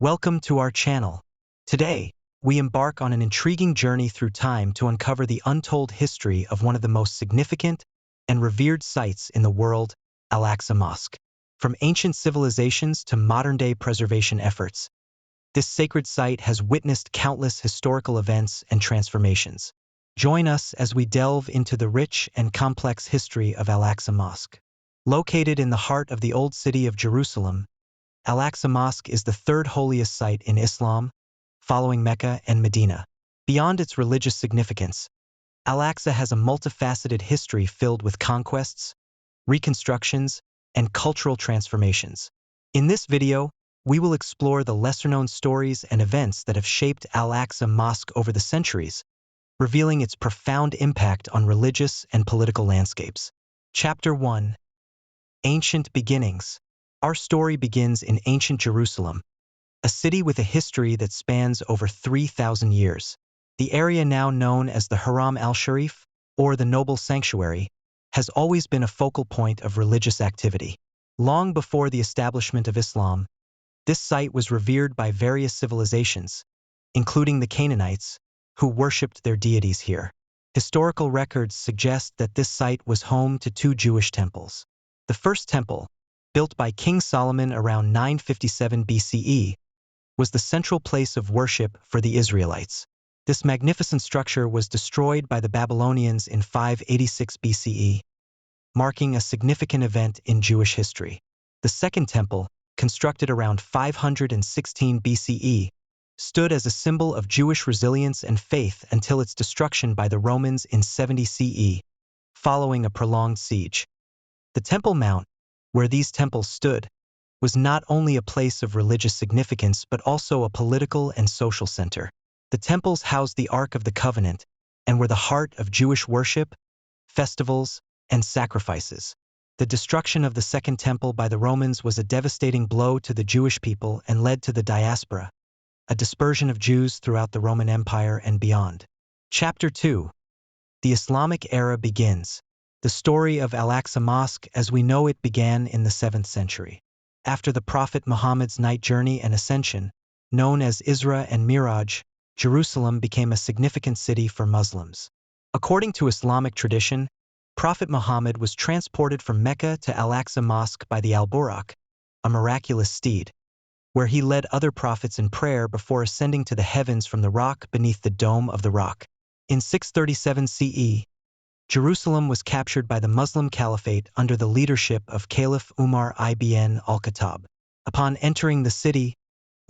Welcome to our channel. Today, we embark on an intriguing journey through time to uncover the untold history of one of the most significant and revered sites in the world, Al-Aqsa Mosque. From ancient civilizations to modern-day preservation efforts, this sacred site has witnessed countless historical events and transformations. Join us as we delve into the rich and complex history of Al-Aqsa Mosque. Located in the heart of the old city of Jerusalem, Al-Aqsa Mosque is the third holiest site in Islam, following Mecca and Medina. Beyond its religious significance, Al-Aqsa has a multifaceted history filled with conquests, reconstructions, and cultural transformations. In this video, we will explore the lesser-known stories and events that have shaped Al-Aqsa Mosque over the centuries, revealing its profound impact on religious and political landscapes. Chapter 1. Ancient Beginnings. Our story begins in ancient Jerusalem, a city with a history that spans over 3,000 years. The area now known as the Haram al-Sharif, or the Noble Sanctuary, has always been a focal point of religious activity. Long before the establishment of Islam, this site was revered by various civilizations, including the Canaanites, who worshipped their deities here. Historical records suggest that this site was home to two Jewish temples. The first temple, built by King Solomon around 957 BCE, was the central place of worship for the Israelites. This magnificent structure was destroyed by the Babylonians in 586 BCE, marking a significant event in Jewish history. The second temple, constructed around 516 BCE, stood as a symbol of Jewish resilience and faith until its destruction by the Romans in 70 CE, following a prolonged siege. The Temple Mount, where these temples stood, was not only a place of religious significance but also a political and social center. The temples housed the Ark of the Covenant and were the heart of Jewish worship, festivals, and sacrifices. The destruction of the Second Temple by the Romans was a devastating blow to the Jewish people and led to the diaspora, a dispersion of Jews throughout the Roman Empire and beyond. Chapter 2. The Islamic Era begins. The story of Al-Aqsa Mosque as we know it began in the 7th century. After the Prophet Muhammad's night journey and ascension, known as Isra and Miraj, Jerusalem became a significant city for Muslims. According to Islamic tradition, Prophet Muhammad was transported from Mecca to Al-Aqsa Mosque by the Al-Buraq, a miraculous steed, where he led other prophets in prayer before ascending to the heavens from the rock beneath the Dome of the Rock. In 637 CE, Jerusalem was captured by the Muslim Caliphate under the leadership of Caliph Umar ibn al-Khattab. Upon entering the city,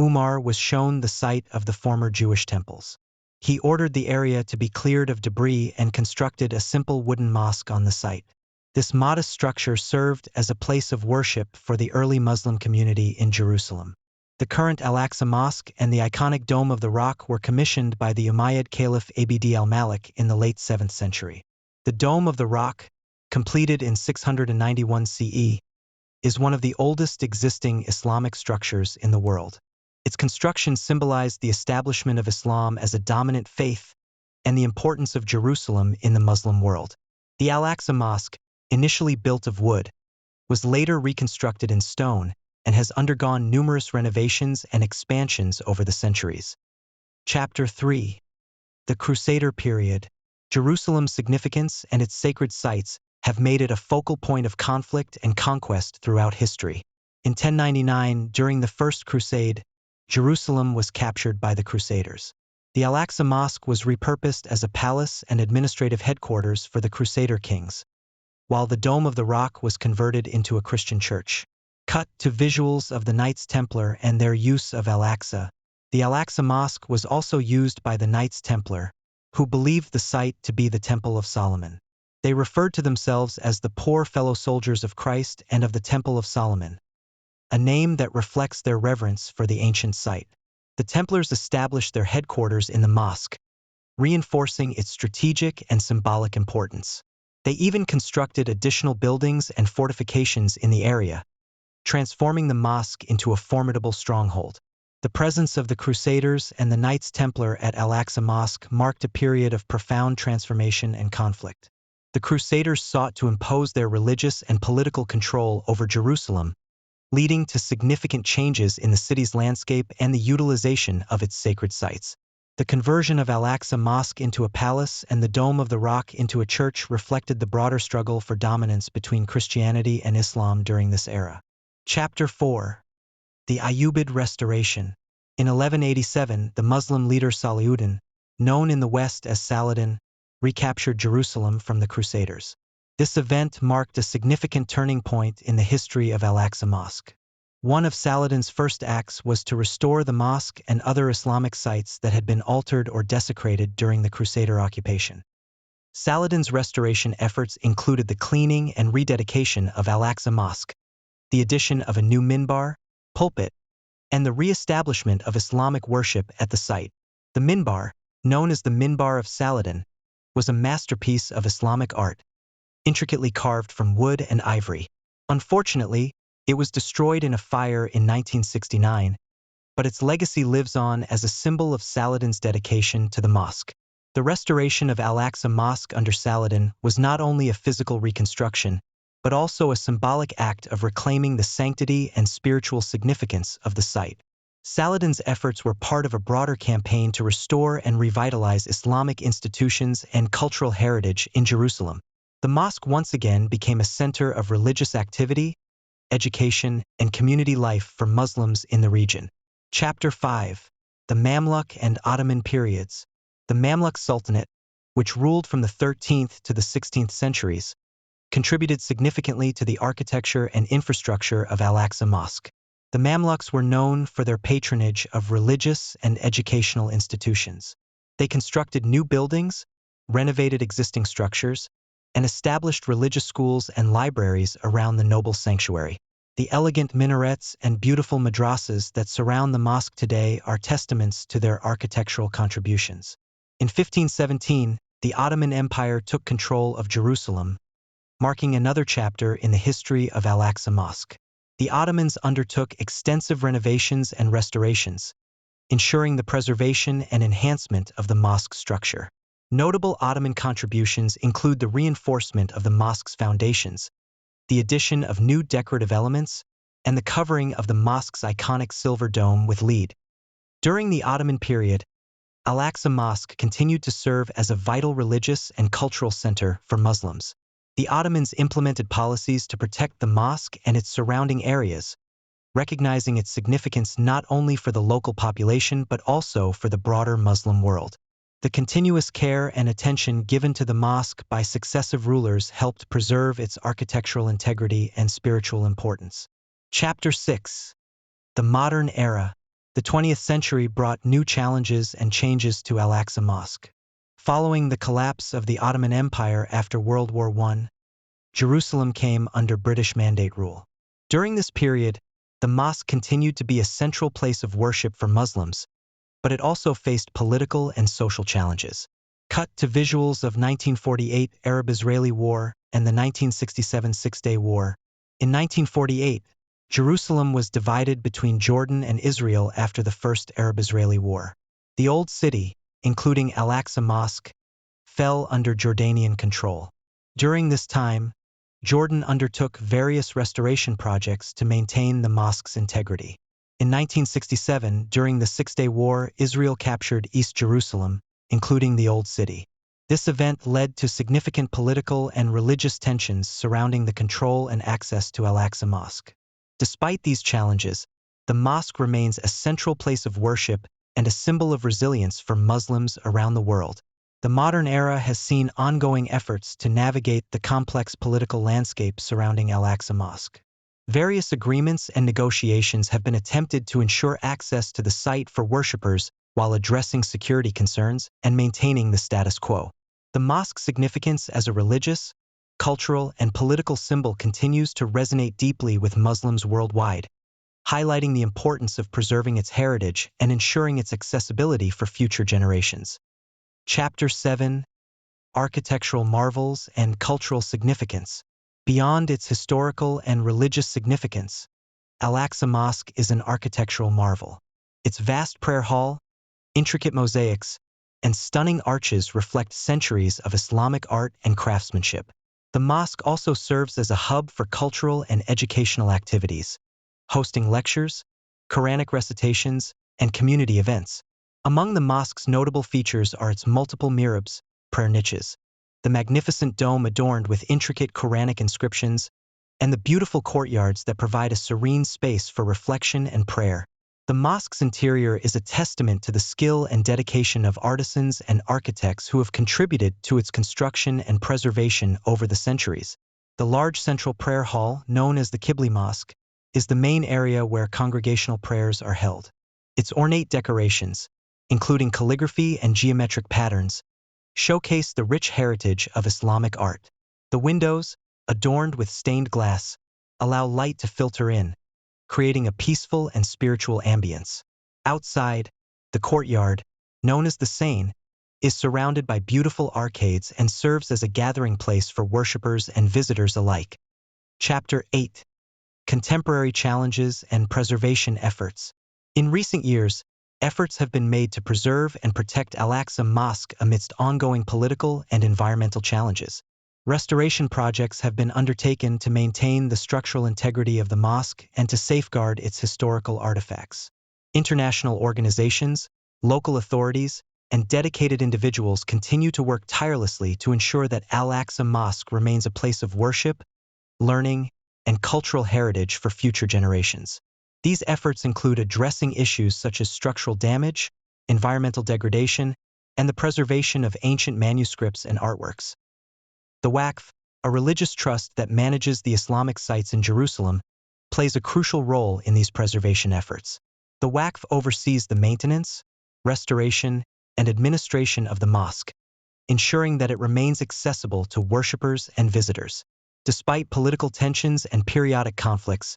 Umar was shown the site of the former Jewish temples. He ordered the area to be cleared of debris and constructed a simple wooden mosque on the site. This modest structure served as a place of worship for the early Muslim community in Jerusalem. The current Al-Aqsa Mosque and the iconic Dome of the Rock were commissioned by the Umayyad Caliph Abd al-Malik in the late 7th century. The Dome of the Rock, completed in 691 CE, is one of the oldest existing Islamic structures in the world. Its construction symbolized the establishment of Islam as a dominant faith and the importance of Jerusalem in the Muslim world. The Al-Aqsa Mosque, initially built of wood, was later reconstructed in stone and has undergone numerous renovations and expansions over the centuries. Chapter 3. The Crusader Period. Jerusalem's significance and its sacred sites have made it a focal point of conflict and conquest throughout history. In 1099, during the First Crusade, Jerusalem was captured by the Crusaders. The Al-Aqsa Mosque was repurposed as a palace and administrative headquarters for the Crusader kings, while the Dome of the Rock was converted into a Christian church. Cut to visuals of the Knights Templar and their use of Al-Aqsa. The Al-Aqsa Mosque was also used by the Knights Templar, who believed the site to be the Temple of Solomon. They referred to themselves as the poor fellow soldiers of Christ and of the Temple of Solomon, a name that reflects their reverence for the ancient site. The Templars established their headquarters in the mosque, reinforcing its strategic and symbolic importance. They even constructed additional buildings and fortifications in the area, transforming the mosque into a formidable stronghold. The presence of the Crusaders and the Knights Templar at Al-Aqsa Mosque marked a period of profound transformation and conflict. The Crusaders sought to impose their religious and political control over Jerusalem, leading to significant changes in the city's landscape and the utilization of its sacred sites. The conversion of Al-Aqsa Mosque into a palace and the Dome of the Rock into a church reflected the broader struggle for dominance between Christianity and Islam during this era. Chapter 4. The Ayyubid Restoration. In 1187, the Muslim leader Salahuddin, known in the West as Saladin, recaptured Jerusalem from the Crusaders. This event marked a significant turning point in the history of Al-Aqsa Mosque. One of Saladin's first acts was to restore the mosque and other Islamic sites that had been altered or desecrated during the Crusader occupation. Saladin's restoration efforts included the cleaning and rededication of Al-Aqsa Mosque, the addition of a new minbar, pulpit, and the re-establishment of Islamic worship at the site. The minbar, known as the Minbar of Saladin, was a masterpiece of Islamic art, intricately carved from wood and ivory. Unfortunately, it was destroyed in a fire in 1969, but its legacy lives on as a symbol of Saladin's dedication to the mosque. The restoration of Al-Aqsa Mosque under Saladin was not only a physical reconstruction, but also a symbolic act of reclaiming the sanctity and spiritual significance of the site. Saladin's efforts were part of a broader campaign to restore and revitalize Islamic institutions and cultural heritage in Jerusalem. The mosque once again became a center of religious activity, education, and community life for Muslims in the region. Chapter 5. The Mamluk and Ottoman Periods. The Mamluk Sultanate, which ruled from the 13th to the 16th centuries, contributed significantly to the architecture and infrastructure of Al-Aqsa Mosque. The Mamluks were known for their patronage of religious and educational institutions. They constructed new buildings, renovated existing structures, and established religious schools and libraries around the noble sanctuary. The elegant minarets and beautiful madrasas that surround the mosque today are testaments to their architectural contributions. In 1517, the Ottoman Empire took control of Jerusalem, marking another chapter in the history of Al-Aqsa Mosque. The Ottomans undertook extensive renovations and restorations, ensuring the preservation and enhancement of the mosque structure. Notable Ottoman contributions include the reinforcement of the mosque's foundations, the addition of new decorative elements, and the covering of the mosque's iconic silver dome with lead. During the Ottoman period, Al-Aqsa Mosque continued to serve as a vital religious and cultural center for Muslims. The Ottomans implemented policies to protect the mosque and its surrounding areas, recognizing its significance not only for the local population but also for the broader Muslim world. The continuous care and attention given to the mosque by successive rulers helped preserve its architectural integrity and spiritual importance. Chapter 6. The Modern Era. The 20th century brought new challenges and changes to Al-Aqsa Mosque. Following the collapse of the Ottoman Empire after World War I, Jerusalem came under British Mandate rule. During this period, the mosque continued to be a central place of worship for Muslims, but it also faced political and social challenges. Cut to visuals of 1948 Arab-Israeli War and the 1967 Six-Day War. In 1948, Jerusalem was divided between Jordan and Israel after the First Arab-Israeli War. The Old City, including Al-Aqsa Mosque, fell under Jordanian control. During this time, Jordan undertook various restoration projects to maintain the mosque's integrity. In 1967, during the Six-Day War, Israel captured East Jerusalem, including the Old City. This event led to significant political and religious tensions surrounding the control and access to Al-Aqsa Mosque. Despite these challenges, the mosque remains a central place of worship and a symbol of resilience for Muslims around the world. The modern era has seen ongoing efforts to navigate the complex political landscape surrounding Al-Aqsa Mosque. Various agreements and negotiations have been attempted to ensure access to the site for worshippers while addressing security concerns and maintaining the status quo. The mosque's significance as a religious, cultural, and political symbol continues to resonate deeply with Muslims worldwide, highlighting the importance of preserving its heritage and ensuring its accessibility for future generations. Chapter 7. Architectural Marvels and Cultural Significance. Beyond its historical and religious significance, Al-Aqsa Mosque is an architectural marvel. Its vast prayer hall, intricate mosaics, and stunning arches reflect centuries of Islamic art and craftsmanship. The mosque also serves as a hub for cultural and educational activities, hosting lectures, Quranic recitations, and community events. Among the mosque's notable features are its multiple mihrabs, prayer niches, the magnificent dome adorned with intricate Quranic inscriptions, and the beautiful courtyards that provide a serene space for reflection and prayer. The mosque's interior is a testament to the skill and dedication of artisans and architects who have contributed to its construction and preservation over the centuries. The large central prayer hall, known as the Qibli Mosque, is the main area where congregational prayers are held. Its ornate decorations, including calligraphy and geometric patterns, showcase the rich heritage of Islamic art. The windows, adorned with stained glass, allow light to filter in, creating a peaceful and spiritual ambience. Outside, the courtyard, known as the Sain, is surrounded by beautiful arcades and serves as a gathering place for worshippers and visitors alike. Chapter 8. Contemporary Challenges and Preservation Efforts. In recent years, efforts have been made to preserve and protect Al-Aqsa Mosque amidst ongoing political and environmental challenges. Restoration projects have been undertaken to maintain the structural integrity of the mosque and to safeguard its historical artifacts. International organizations, local authorities, and dedicated individuals continue to work tirelessly to ensure that Al-Aqsa Mosque remains a place of worship, learning, and cultural heritage for future generations. These efforts include addressing issues such as structural damage, environmental degradation, and the preservation of ancient manuscripts and artworks. The Waqf, a religious trust that manages the Islamic sites in Jerusalem, plays a crucial role in these preservation efforts. The Waqf oversees the maintenance, restoration, and administration of the mosque, ensuring that it remains accessible to worshippers and visitors. Despite political tensions and periodic conflicts,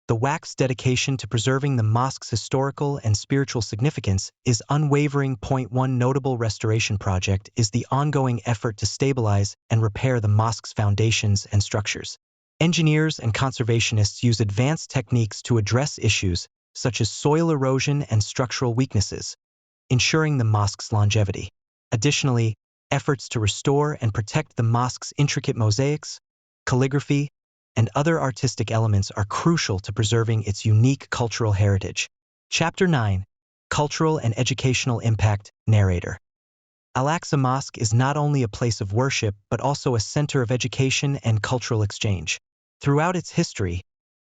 the Waqf's dedication to preserving the mosque's historical and spiritual significance is unwavering. One notable restoration project is the ongoing effort to stabilize and repair the mosque's foundations and structures. Engineers and conservationists use advanced techniques to address issues such as soil erosion and structural weaknesses, ensuring the mosque's longevity. Additionally, efforts to restore and protect the mosque's intricate mosaics, calligraphy, and other artistic elements are crucial to preserving its unique cultural heritage. Chapter 9. Cultural and Educational Impact. Narrator. Al-Aqsa Mosque is not only a place of worship but also a center of education and cultural exchange. Throughout its history,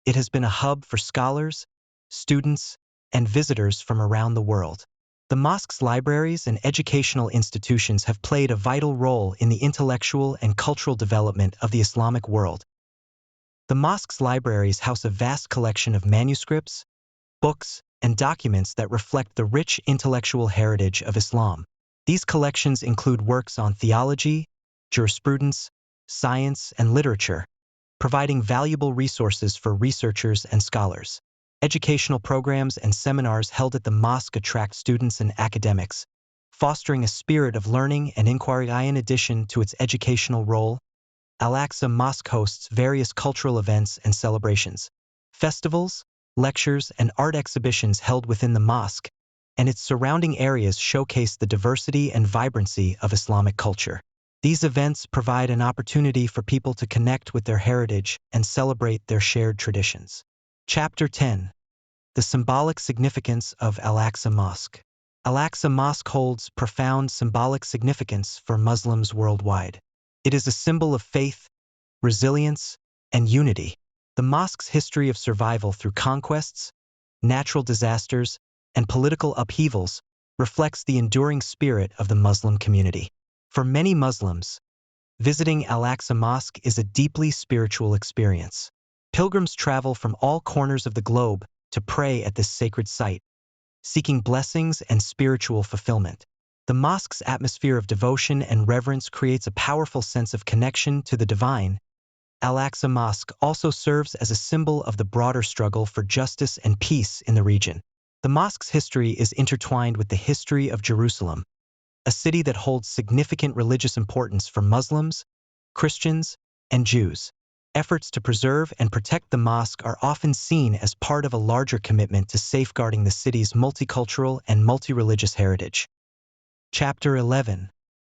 it has been a hub for scholars, students, and visitors from around the world. The mosque's libraries and educational institutions have played a vital role in the intellectual and cultural development of the Islamic world. The mosque's libraries house a vast collection of manuscripts, books, and documents that reflect the rich intellectual heritage of Islam. These collections include works on theology, jurisprudence, science, and literature, providing valuable resources for researchers and scholars. Educational programs and seminars held at the mosque attract students and academics, fostering a spirit of learning and inquiry. In addition to its educational role, Al-Aqsa Mosque hosts various cultural events and celebrations. Festivals, lectures, and art exhibitions held within the mosque and its surrounding areas showcase the diversity and vibrancy of Islamic culture. These events provide an opportunity for people to connect with their heritage and celebrate their shared traditions. Chapter 10. The Symbolic Significance of Al-Aqsa Mosque. Al-Aqsa Mosque holds profound symbolic significance for Muslims worldwide. It is a symbol of faith, resilience, and unity. The mosque's history of survival through conquests, natural disasters, and political upheavals reflects the enduring spirit of the Muslim community. For many Muslims, visiting Al-Aqsa Mosque is a deeply spiritual experience. Pilgrims travel from all corners of the globe to pray at this sacred site, seeking blessings and spiritual fulfillment. The mosque's atmosphere of devotion and reverence creates a powerful sense of connection to the divine. Al-Aqsa Mosque also serves as a symbol of the broader struggle for justice and peace in the region. The mosque's history is intertwined with the history of Jerusalem, a city that holds significant religious importance for Muslims, Christians, and Jews. Efforts to preserve and protect the mosque are often seen as part of a larger commitment to safeguarding the city's multicultural and multi-religious heritage. Chapter 11.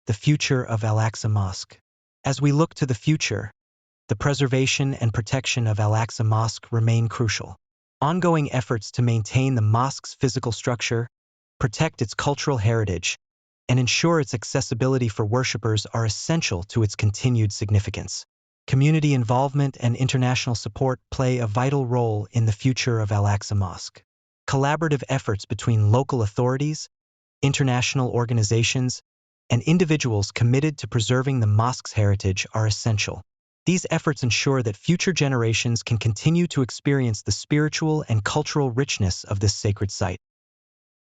The Future of Al-Aqsa Mosque. As we look to the future, the preservation and protection of Al-Aqsa Mosque remain crucial. Ongoing efforts to maintain the mosque's physical structure, protect its cultural heritage, and ensure its accessibility for worshippers are essential to its continued significance. Community involvement and international support play a vital role in the future of Al-Aqsa Mosque. Collaborative efforts between local authorities, international organizations, and individuals committed to preserving the mosque's heritage are essential. These efforts ensure that future generations can continue to experience the spiritual and cultural richness of this sacred site.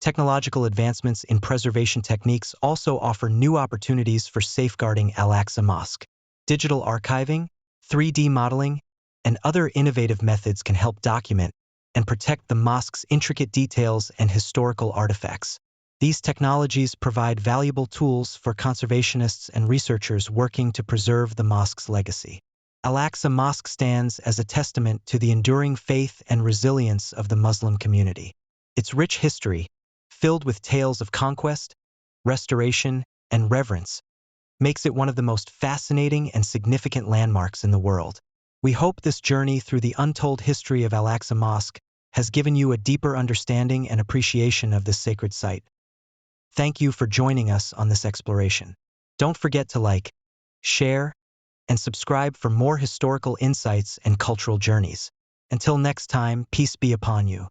Technological advancements in preservation techniques also offer new opportunities for safeguarding Al-Aqsa Mosque. Digital archiving, 3D modeling, and other innovative methods can help document and protect the mosque's intricate details and historical artifacts. These technologies provide valuable tools for conservationists and researchers working to preserve the mosque's legacy. Al-Aqsa Mosque stands as a testament to the enduring faith and resilience of the Muslim community. Its rich history, filled with tales of conquest, restoration, and reverence, makes it one of the most fascinating and significant landmarks in the world. We hope this journey through the untold history of Al-Aqsa Mosque has given you a deeper understanding and appreciation of this sacred site. Thank you for joining us on this exploration. Don't forget to like, share, and subscribe for more historical insights and cultural journeys. Until next time, peace be upon you.